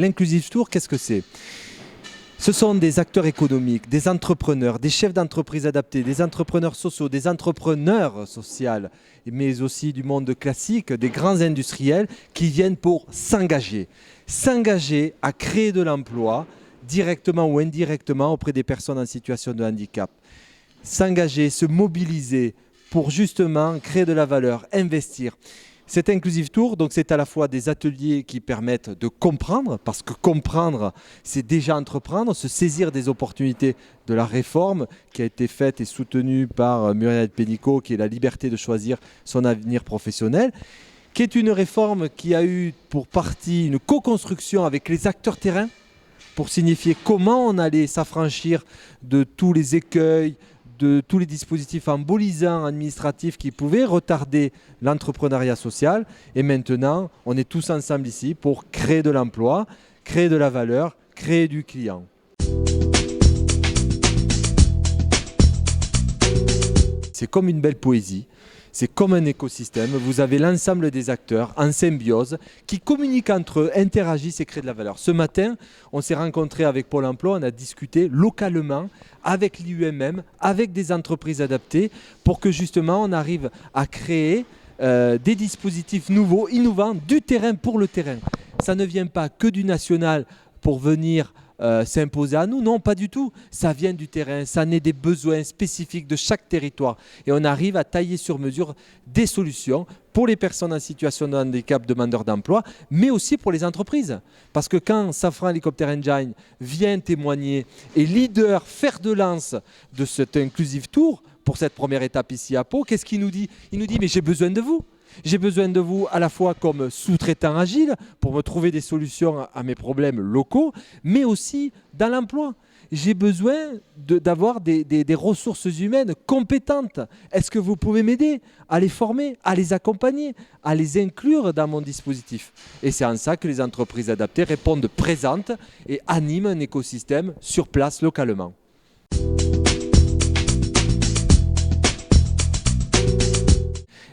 L'Inclusive Tour, qu'est-ce que c'est ? Ce sont des acteurs économiques, des entrepreneurs, des chefs d'entreprise adaptés, des entrepreneurs sociaux, des entrepreneurs sociaux, mais aussi du monde classique, des grands industriels qui viennent pour s'engager. S'engager à créer de l'emploi directement ou indirectement auprès des personnes en situation de handicap. S'engager, se mobiliser pour justement créer de la valeur, investir. Cet Inclusive Tour, donc c'est à la fois des ateliers qui permettent de comprendre, parce que comprendre, c'est déjà entreprendre, se saisir des opportunités de la réforme qui a été faite et soutenue par Muriel Pénicaud, qui est la liberté de choisir son avenir professionnel, qui est une réforme qui a eu pour partie une co-construction avec les acteurs terrains, pour signifier comment on allait s'affranchir de tous les écueils, de tous les dispositifs embolisants administratifs qui pouvaient retarder l'entrepreneuriat social. Et maintenant, on est tous ensemble ici pour créer de l'emploi, créer de la valeur, créer du client. C'est comme une belle poésie. C'est comme un écosystème, vous avez l'ensemble des acteurs en symbiose qui communiquent entre eux, interagissent et créent de la valeur. Ce matin, on s'est rencontrés avec Pôle emploi, on a discuté localement avec l'IUMM, avec des entreprises adaptées pour que justement on arrive à créer des dispositifs nouveaux, innovants, du terrain pour le terrain. Ça ne vient pas que du national pour venir s'imposer à nous. Non, pas du tout. Ça vient du terrain, ça naît des besoins spécifiques de chaque territoire. Et on arrive à tailler sur mesure des solutions pour les personnes en situation de handicap demandeurs d'emploi, mais aussi pour les entreprises. Parce que quand Safran Helicopter Engine vient témoigner et leader, fer de lance de cet Inclusive Tour, pour cette première étape ici à Pau, qu'est-ce qu'il nous dit ? Il nous dit « mais j'ai besoin de vous ». J'ai besoin de vous à la fois comme sous-traitant agile pour me trouver des solutions à mes problèmes locaux, mais aussi dans l'emploi. J'ai besoin d'avoir des ressources humaines compétentes. Est-ce que vous pouvez m'aider à les former, à les accompagner, à les inclure dans mon dispositif ? Et c'est en ça que les entreprises adaptées répondent présentes et animent un écosystème sur place localement.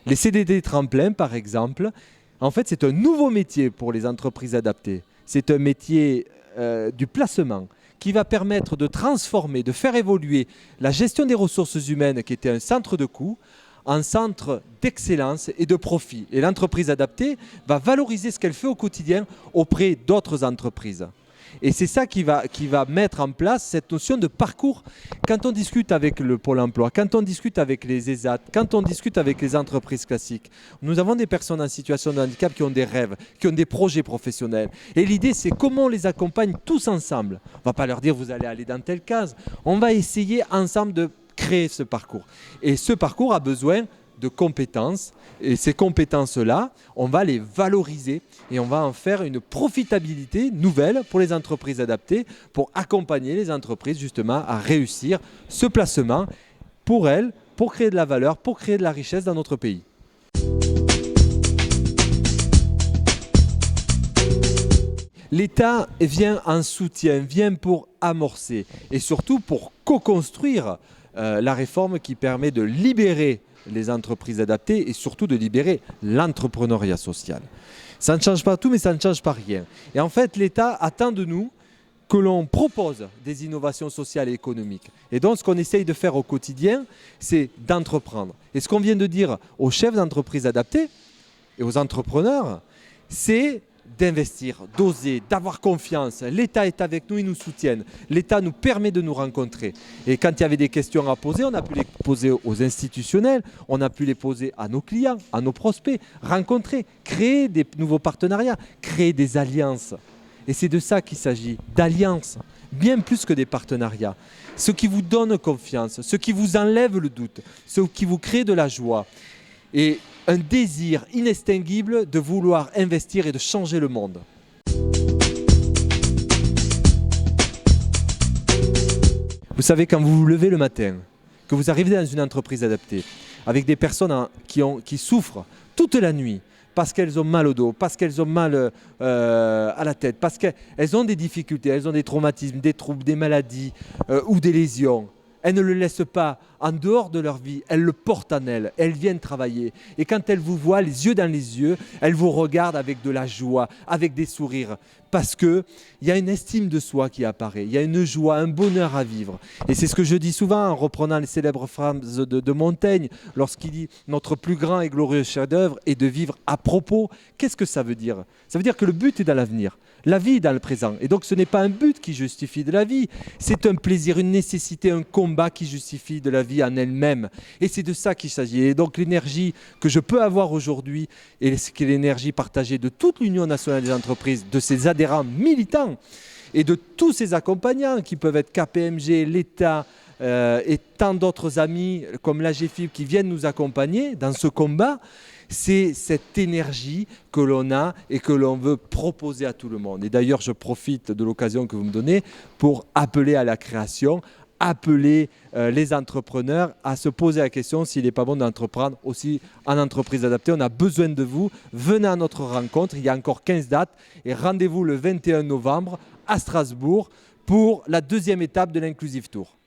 Les CDD tremplins, par exemple, en fait, c'est un nouveau métier pour les entreprises adaptées. C'est un métier du placement qui va permettre de transformer, de faire évoluer la gestion des ressources humaines, qui était un centre de coût, en centre d'excellence et de profit. Et l'entreprise adaptée va valoriser ce qu'elle fait au quotidien auprès d'autres entreprises. Et c'est ça qui va mettre en place cette notion de parcours. Quand on discute avec le Pôle emploi, quand on discute avec les ESAT, quand on discute avec les entreprises classiques, nous avons des personnes en situation de handicap qui ont des rêves, qui ont des projets professionnels. Et l'idée, c'est comment on les accompagne tous ensemble. On ne va pas leur dire vous allez aller dans telle case. On va essayer ensemble de créer ce parcours. Et ce parcours a besoin de compétences, et ces compétences-là, on va les valoriser et on va en faire une profitabilité nouvelle pour les entreprises adaptées, pour accompagner les entreprises justement à réussir ce placement pour elles, pour créer de la valeur, pour créer de la richesse dans notre pays. L'État vient en soutien, vient pour amorcer et surtout pour co-construire la réforme qui permet de libérer les entreprises adaptées et surtout de libérer l'entrepreneuriat social. Ça ne change pas tout, mais ça ne change pas rien. Et en fait, l'État attend de nous que l'on propose des innovations sociales et économiques. Et donc, ce qu'on essaye de faire au quotidien, c'est d'entreprendre. Et ce qu'on vient de dire aux chefs d'entreprise adaptés et aux entrepreneurs, c'est d'investir, d'oser, d'avoir confiance. L'État est avec nous, il nous soutient. L'État nous permet de nous rencontrer. Et quand il y avait des questions à poser, on a pu les poser aux institutionnels, on a pu les poser à nos clients, à nos prospects, rencontrer, créer des nouveaux partenariats, créer des alliances. Et c'est de ça qu'il s'agit, d'alliances, bien plus que des partenariats. Ce qui vous donne confiance, ce qui vous enlève le doute, ce qui vous crée de la joie. Et un désir inextinguible de vouloir investir et de changer le monde. Vous savez, quand vous vous levez le matin, que vous arrivez dans une entreprise adaptée, avec des personnes qui souffrent toute la nuit, parce qu'elles ont mal au dos, parce qu'elles ont mal à la tête, parce qu'elles ont des difficultés, elles ont des traumatismes, des troubles, des maladies ou des lésions. Elles ne le laissent pas en dehors de leur vie, elles le portent en elles, elles viennent travailler. Et quand elles vous voient les yeux dans les yeux, elles vous regardent avec de la joie, avec des sourires. parce qu'il y a une estime de soi qui apparaît, il y a une joie, un bonheur à vivre. Et c'est ce que je dis souvent en reprenant les célèbres phrases de Montaigne, lorsqu'il dit « Notre plus grand et glorieux chef-d'œuvre est de vivre à propos ». Qu'est-ce que ça veut dire? Ça veut dire que le but est dans l'avenir. La vie est dans le présent. Et donc ce n'est pas un but qui justifie de la vie, c'est un plaisir, une nécessité, un combat qui justifie de la vie en elle-même. Et c'est de ça qu'il s'agit. Et donc l'énergie que je peux avoir aujourd'hui, et ce qui est l'énergie partagée de toute l'Union nationale des entreprises, de ses adhérents militants et de tous ses accompagnants qui peuvent être KPMG, l'État et tant d'autres amis comme l'AGFIP qui viennent nous accompagner dans ce combat, c'est cette énergie que l'on a et que l'on veut proposer à tout le monde. Et d'ailleurs, je profite de l'occasion que vous me donnez pour appeler à la création, appeler les entrepreneurs à se poser la question s'il n'est pas bon d'entreprendre aussi en entreprise adaptée. On a besoin de vous. Venez à notre rencontre. Il y a encore 15 dates et rendez-vous le 21 novembre à Strasbourg pour la deuxième étape de l'Inclusive Tour.